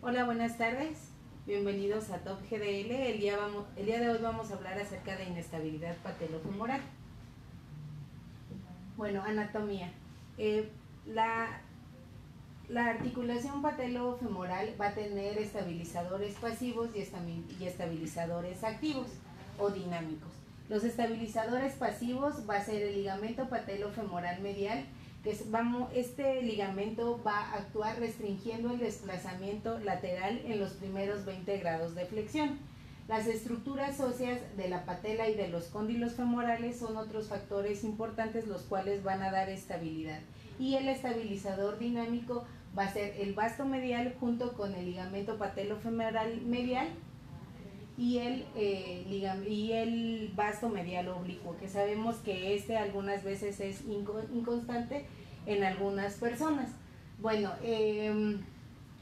Hola, buenas tardes. Bienvenidos a Top GDL. El día de hoy vamos a hablar acerca de inestabilidad patelofemoral. Bueno, anatomía. La articulación patelofemoral va a tener estabilizadores pasivos y estabilizadores activos o dinámicos. Los estabilizadores pasivos va a ser el ligamento patelofemoral medial, este ligamento va a actuar restringiendo el desplazamiento lateral en los primeros 20 grados de flexión. Las estructuras óseas de la patela y de los cóndilos femorales son otros factores importantes los cuales van a dar estabilidad. Y el estabilizador dinámico va a ser el vasto medial junto con el ligamento patelofemoral medial y el vasto medial oblicuo, que sabemos que algunas veces es inconstante en algunas personas. Bueno,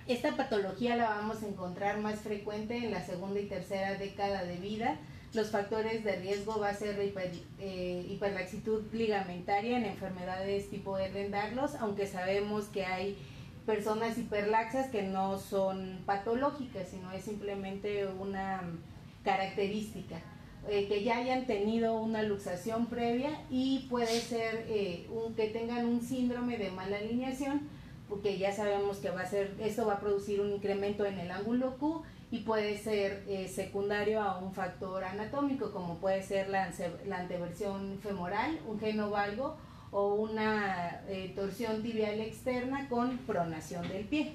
esta patología la vamos a encontrar más frecuente en la segunda y tercera década de vida. Los factores de riesgo va a ser hiperlaxitud ligamentaria en enfermedades tipo Ehlers-Danlos, aunque sabemos que hay personas hiperlaxas que no son patológicas, sino es simplemente una característica, que ya hayan tenido una luxación previa, y puede ser que tengan un síndrome de mala alineación, porque ya sabemos que esto va a producir un incremento en el ángulo Q y puede ser secundario a un factor anatómico, como puede ser la anteversión femoral, un genovalgo o una torsión tibial externa con pronación del pie.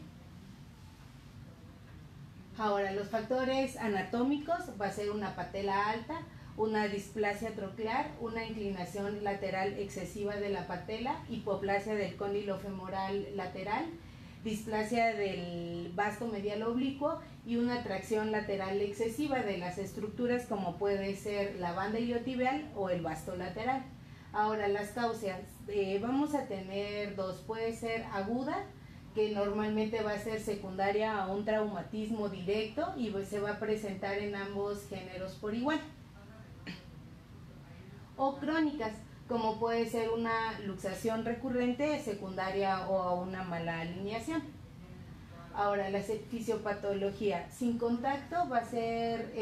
Ahora, los factores anatómicos va a ser una patela alta, una displasia troclear, una inclinación lateral excesiva de la patela, hipoplasia del cóndilo femoral lateral, displasia del vasto medial oblicuo y una tracción lateral excesiva de las estructuras como puede ser la banda iliotibial o el vasto lateral. Ahora, las causas, vamos a tener dos. Puede ser aguda, que normalmente va a ser secundaria a un traumatismo directo y se va a presentar en ambos géneros por igual. O crónicas, como puede ser una luxación recurrente secundaria o a una mala alineación. Ahora, la fisiopatología sin contacto va a ser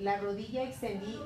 la rodilla extendida,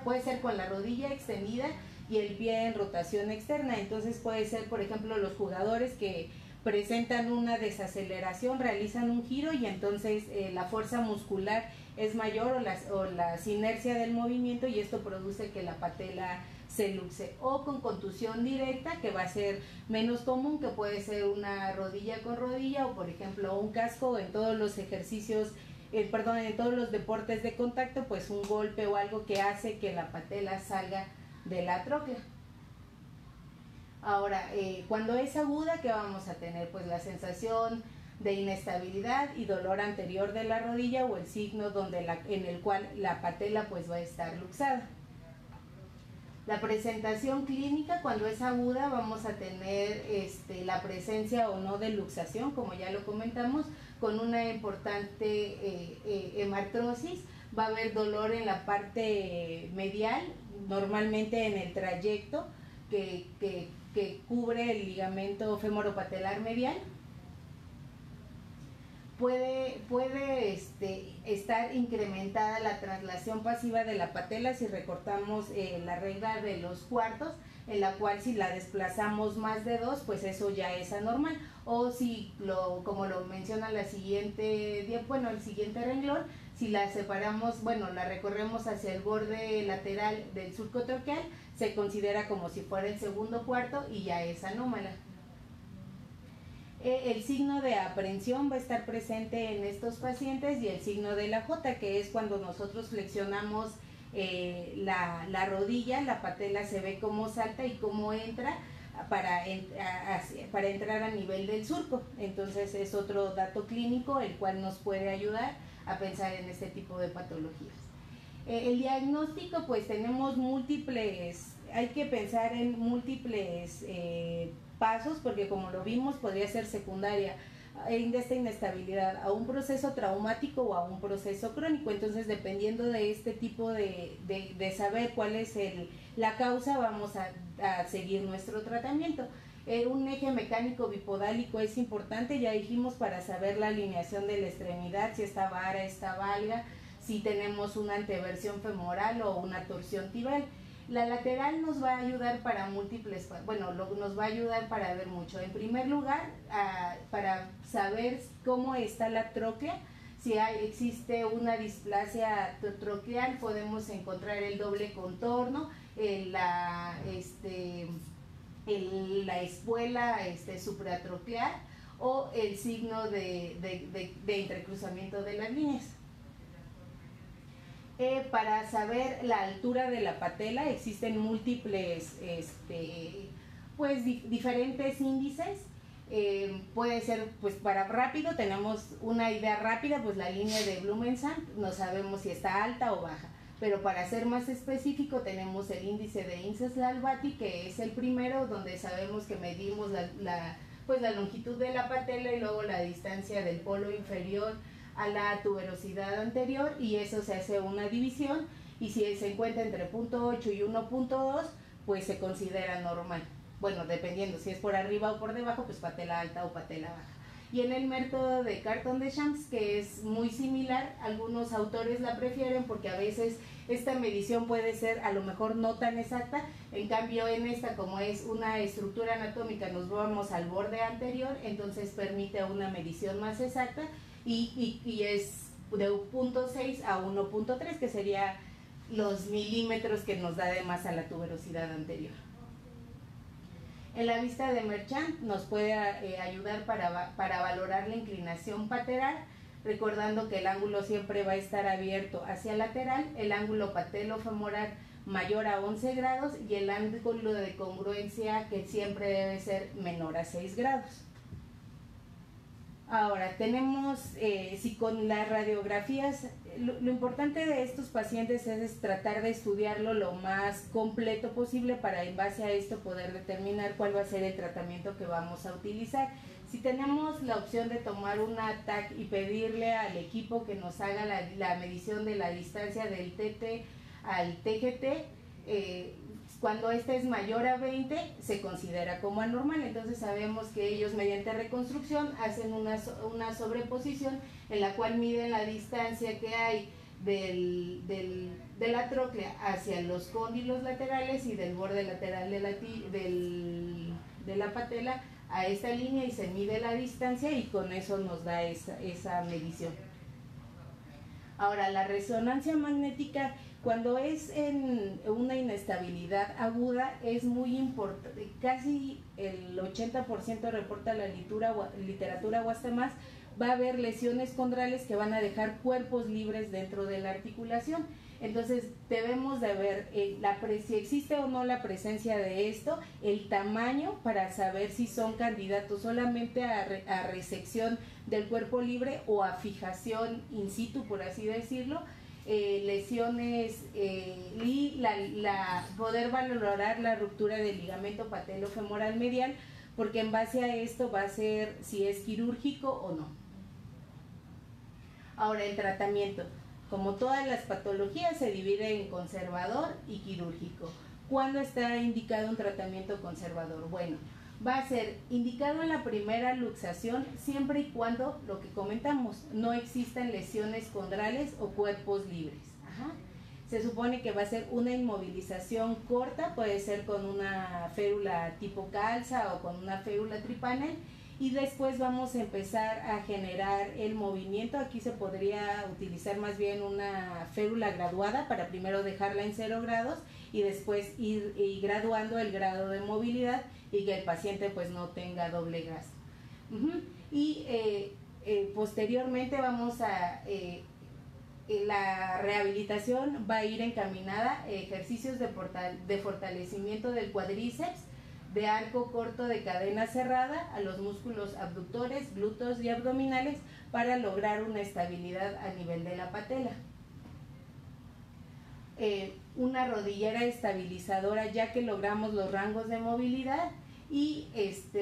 puede ser con la rodilla extendida y el pie en rotación externa. Entonces puede ser, por ejemplo, los jugadores que presentan una desaceleración, realizan un giro y entonces la fuerza muscular es mayor o la inercia del movimiento, y esto produce que la patela se luxe. O con contusión directa, que va a ser menos común, que puede ser una rodilla con rodilla o por ejemplo un casco. En todos los ejercicios, en todos los deportes de contacto, pues un golpe o algo que hace que la patela salga de la tróclea. Ahora, cuando es aguda, ¿qué vamos a tener? Pues la sensación de inestabilidad y dolor anterior de la rodilla, o el signo en el cual la patela pues va a estar luxada. La presentación clínica, cuando es aguda, vamos a tener la presencia o no de luxación, como ya lo comentamos, con una importante hemartrosis. Va a haber dolor en la parte medial, normalmente en el trayecto que cubre el ligamento femoropatelar medial. Puede estar incrementada la traslación pasiva de la patela si recortamos la regla de los cuartos, en la cual si la desplazamos más de 2, pues eso ya es anormal. O si, como lo menciona el siguiente renglón, si la separamos, la recorremos hacia el borde lateral del surco troqueal, se considera como si fuera el segundo cuarto y ya es anómala. El signo de aprensión va a estar presente en estos pacientes, y el signo de la J, que es cuando nosotros flexionamos la rodilla, la patela se ve cómo salta y cómo entra para entrar a nivel del surco. Entonces es otro dato clínico el cual nos puede ayudar a pensar en este tipo de patologías. El diagnóstico, pues tenemos hay que pensar en múltiples pasos, porque como lo vimos, podría ser secundaria esta inestabilidad a un proceso traumático o a un proceso crónico. Entonces, dependiendo de este tipo de saber cuál es la causa, vamos a seguir nuestro tratamiento. Un eje mecánico bipodálico es importante, ya dijimos, para saber la alineación de la extremidad, si esta vara, esta valga, si tenemos una anteversión femoral o una torsión tibal. La lateral nos va a ayudar para múltiples, bueno, nos va a ayudar para ver mucho. En primer lugar, para saber cómo está la tróclea. Si existe una displasia troclear, podemos encontrar el doble contorno, la espuela supratroclear o el signo de entrecruzamiento de las líneas. Para saber la altura de la patela existen múltiples diferentes índices. Puede ser, pues para rápido, tenemos una idea rápida, pues la línea de Blumensamp, no sabemos si está alta o baja, pero para ser más específico tenemos el índice de Insel-Albati, que es el primero, donde sabemos que medimos la longitud de la patela y luego la distancia del polo inferior a la tuberosidad anterior, y eso se hace una división, y si se encuentra entre 0.8 y 1.2, pues se considera normal. Bueno, dependiendo si es por arriba o por debajo, pues patela alta o patela baja. Y en el método de Carton-Deschamps, que es muy similar, algunos autores la prefieren porque a veces esta medición puede ser a lo mejor no tan exacta, en cambio en esta, como es una estructura anatómica, nos vamos al borde anterior, entonces permite una medición más exacta y es de 0.6 a 1.3, que sería los milímetros que nos da de más a la tuberosidad anterior. En la vista de Merchant nos puede ayudar para valorar la inclinación pateral, recordando que el ángulo siempre va a estar abierto hacia lateral, el ángulo patelofemoral mayor a 11 grados y el ángulo de congruencia, que siempre debe ser menor a 6 grados. Ahora, tenemos, si con las radiografías, lo importante de estos pacientes es tratar de estudiarlo lo más completo posible para en base a esto poder determinar cuál va a ser el tratamiento que vamos a utilizar. Si tenemos la opción de tomar una TAC y pedirle al equipo que nos haga la medición de la distancia del TT al TGT, cuando este es mayor a 20 se considera como anormal, entonces sabemos que ellos mediante reconstrucción hacen una sobreposición en la cual miden la distancia que hay de la tróclea hacia los cóndilos laterales y del borde lateral de la patela a esta línea, y se mide la distancia y con eso nos da esa medición. Ahora, la resonancia magnética, cuando es en una inestabilidad aguda, es muy importante, casi el 80% reporta la literatura o hasta más, va a haber lesiones condrales que van a dejar cuerpos libres dentro de la articulación. Entonces debemos de ver si existe o no la presencia de esto, el tamaño para saber si son candidatos solamente a resección del cuerpo libre o a fijación in situ, por así decirlo. Lesiones y poder valorar la ruptura del ligamento patelofemoral medial, porque en base a esto va a ser si es quirúrgico o no. Ahora, el tratamiento. Como todas las patologías, se divide en conservador y quirúrgico. ¿Cuándo está indicado un tratamiento conservador? Bueno, va a ser indicado en la primera luxación siempre y cuando, lo que comentamos, no existan lesiones condrales o cuerpos libres. Se supone que va a ser una inmovilización corta, puede ser con una férula tipo calza o con una férula tripanel, y después vamos a empezar a generar el movimiento. Aquí se podría utilizar más bien una férula graduada para primero dejarla en 0 grados y después ir graduando el grado de movilidad y que el paciente pues no tenga doble gasto. Y posteriormente vamos a la rehabilitación va a ir encaminada a ejercicios de fortalecimiento del cuádriceps, de arco corto de cadena cerrada, a los músculos abductores, glúteos y abdominales, para lograr una estabilidad a nivel de la patela. Una rodillera estabilizadora, ya que logramos los rangos de movilidad, y esto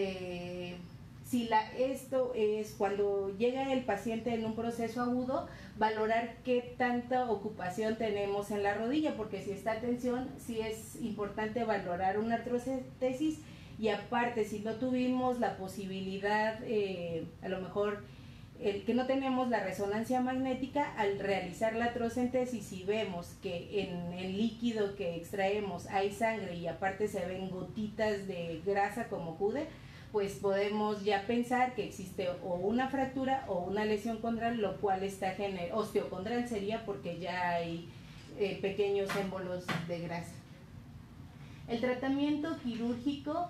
es cuando llega el paciente en un proceso agudo, valorar qué tanta ocupación tenemos en la rodilla, porque si está tensión, sí es importante valorar una artrocentesis y aparte si no tuvimos la posibilidad, a lo mejor que no tenemos la resonancia magnética, al realizar la trocentesis, si vemos que en el líquido que extraemos hay sangre y aparte se ven gotitas de grasa como jude, pues podemos ya pensar que existe o una fractura o una lesión condral, lo cual está osteocondral sería, porque ya hay pequeños émbolos de grasa. El tratamiento quirúrgico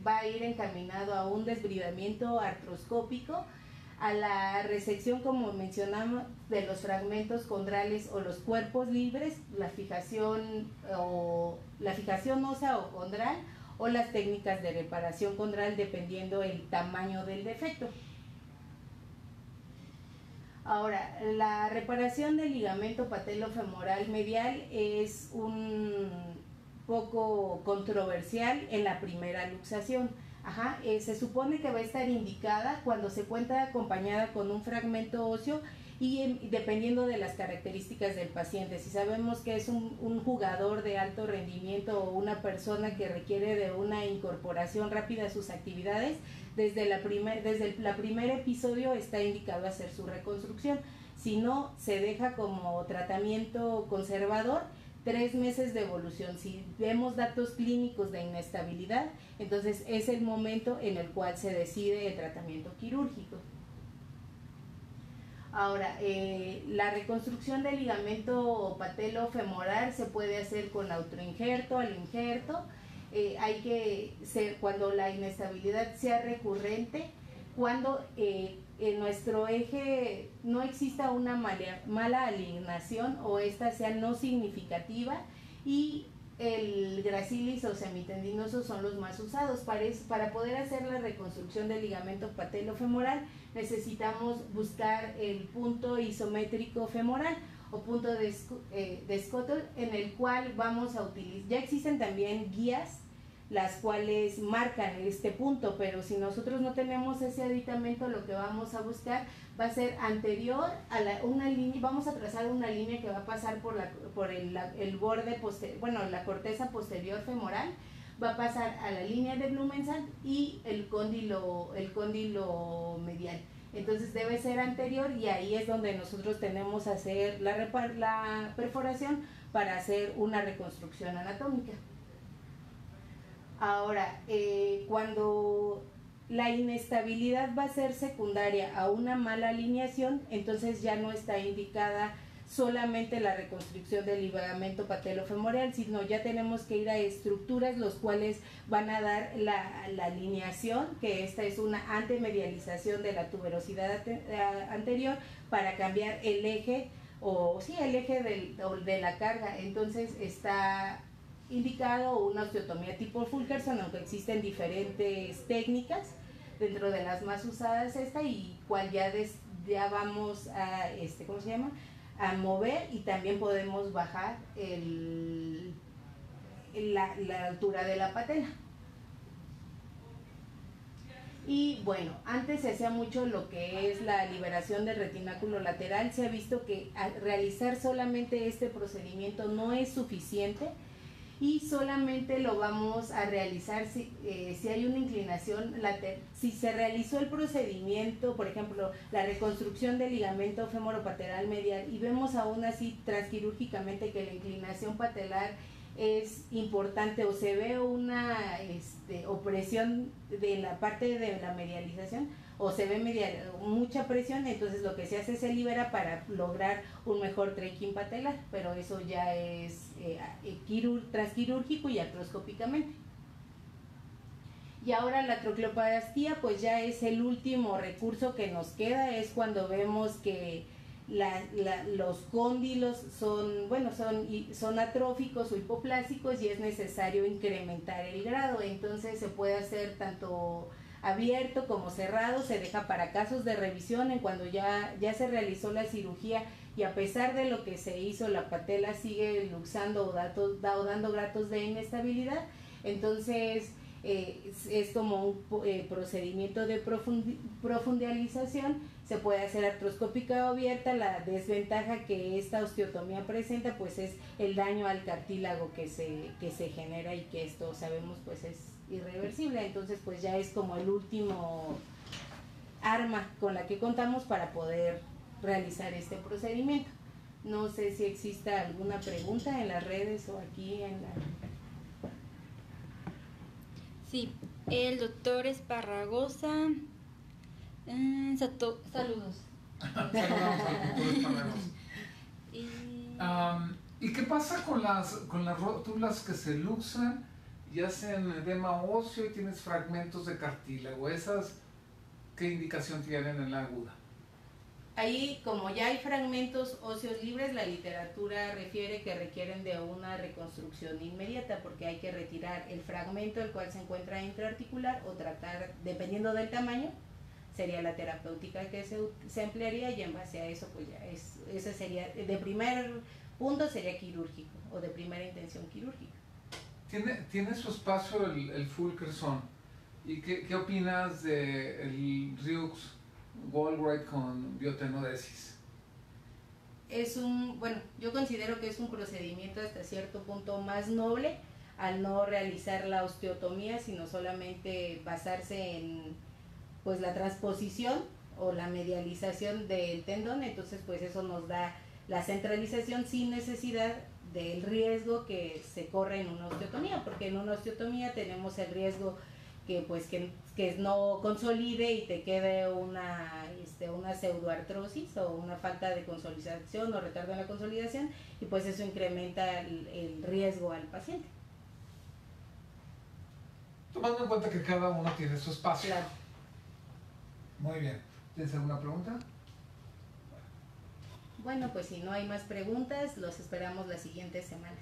va a ir encaminado a un desbridamiento artroscópico, a la resección, como mencionamos, de los fragmentos condrales o los cuerpos libres, la fijación ósea o condral, o las técnicas de reparación condral dependiendo el tamaño del defecto. Ahora, la reparación del ligamento patelofemoral medial es un poco controversial en la primera luxación. Se supone que va a estar indicada cuando se cuenta acompañada con un fragmento óseo y dependiendo de las características del paciente. Si sabemos que es un jugador de alto rendimiento o una persona que requiere de una incorporación rápida a sus actividades, desde el primer episodio está indicado hacer su reconstrucción. Si no, se deja como tratamiento conservador 3 meses de evolución. Si vemos datos clínicos de inestabilidad, entonces es el momento en el cual se decide el tratamiento quirúrgico. Ahora, la reconstrucción del ligamento patelofemoral se puede hacer con autoinjerto, al injerto. Hay que ser cuando la inestabilidad sea recurrente, cuando en nuestro eje no exista una mala alineación o esta sea no significativa, y el gracilis o semitendinoso son los más usados. Para poder hacer la reconstrucción del ligamento patelofemoral necesitamos buscar el punto isométrico femoral o punto de Scottle, en el cual vamos a utilizar, ya existen también guías las cuales marcan este punto, pero si nosotros no tenemos ese aditamento, lo que vamos a buscar va a ser anterior a una línea. Vamos a trazar una línea que va a pasar por el borde posterior, la corteza posterior femoral, va a pasar a la línea de Blumenthal y el cóndilo medial. Entonces debe ser anterior, y ahí es donde nosotros tenemos que hacer la perforación para hacer una reconstrucción anatómica. Ahora, cuando la inestabilidad va a ser secundaria a una mala alineación, entonces ya no está indicada solamente la reconstrucción del ligamento patelofemoral, sino ya tenemos que ir a estructuras los cuales van a dar la alineación, que esta es una antemedialización de la tuberosidad anterior para cambiar el eje, el eje de la carga. Entonces está indicado una osteotomía tipo Fulkerson, aunque existen diferentes técnicas, dentro de las más usadas y cual ya vamos a a mover, y también podemos bajar la altura de la patela. Y bueno, antes se hacía mucho lo que es la liberación del retináculo lateral. Se ha visto que al realizar solamente este procedimiento no es suficiente, y solamente lo vamos a realizar si hay una inclinación lateral. Si se realizó el procedimiento, por ejemplo, la reconstrucción del ligamento femoropatelar medial, y vemos aún así transquirúrgicamente que la inclinación patelar es importante, o se ve una opresión de la parte de la medialización, o se ve mucha presión, entonces lo que se hace se libera para lograr un mejor tracking patelar, pero eso ya es transquirúrgico y artroscópicamente. Y ahora la trocleoplastia, pues ya es el último recurso que nos queda, es cuando vemos que los cóndilos son atróficos o hipoplásticos y es necesario incrementar el grado. Entonces se puede hacer tanto abierto como cerrado, se deja para casos de revisión en cuando ya se realizó la cirugía y a pesar de lo que se hizo la patela sigue luxando o dando datos de inestabilidad. Entonces es como un procedimiento de profundialización. Se puede hacer artroscópica o abierta. La desventaja que esta osteotomía presenta pues es el daño al cartílago que se genera, y que esto sabemos pues es irreversible. Entonces pues ya es como el último arma con la que contamos para poder realizar este procedimiento. No sé si exista alguna pregunta en las redes o aquí en la... Sí, el doctor Esparragosa. Saludos. Saludamos al doctor Esparragosa. ¿Y qué pasa con las rótulas que se luxan y hacen edema óseo y tienes fragmentos de cartílago? ¿Esas qué indicación tienen en la aguda? Ahí, como ya hay fragmentos óseos libres, la literatura refiere que requieren de una reconstrucción inmediata porque hay que retirar el fragmento el cual se encuentra intraarticular o tratar, dependiendo del tamaño, sería la terapéutica que se emplearía, y en base a eso pues ya ese sería, de primer punto sería quirúrgico o de primera intención quirúrgica. Tiene su espacio el Fulkerson. ¿Y qué opinas del Riux Walwright con biotenodesis? Bueno, yo considero que es un procedimiento hasta cierto punto más noble al no realizar la osteotomía, sino solamente basarse en pues la transposición o la medialización del tendón. Entonces pues eso nos da la centralización sin necesidad del riesgo que se corre en una osteotomía, porque en una osteotomía tenemos el riesgo que pues que no consolide y te quede una pseudoartrosis o una falta de consolidación o retardo en la consolidación, y pues eso incrementa el riesgo al paciente. Tomando en cuenta que cada uno tiene su espacio. Claro. Muy bien. ¿Tienes alguna pregunta? Bueno, pues si no hay más preguntas, los esperamos la siguiente semana.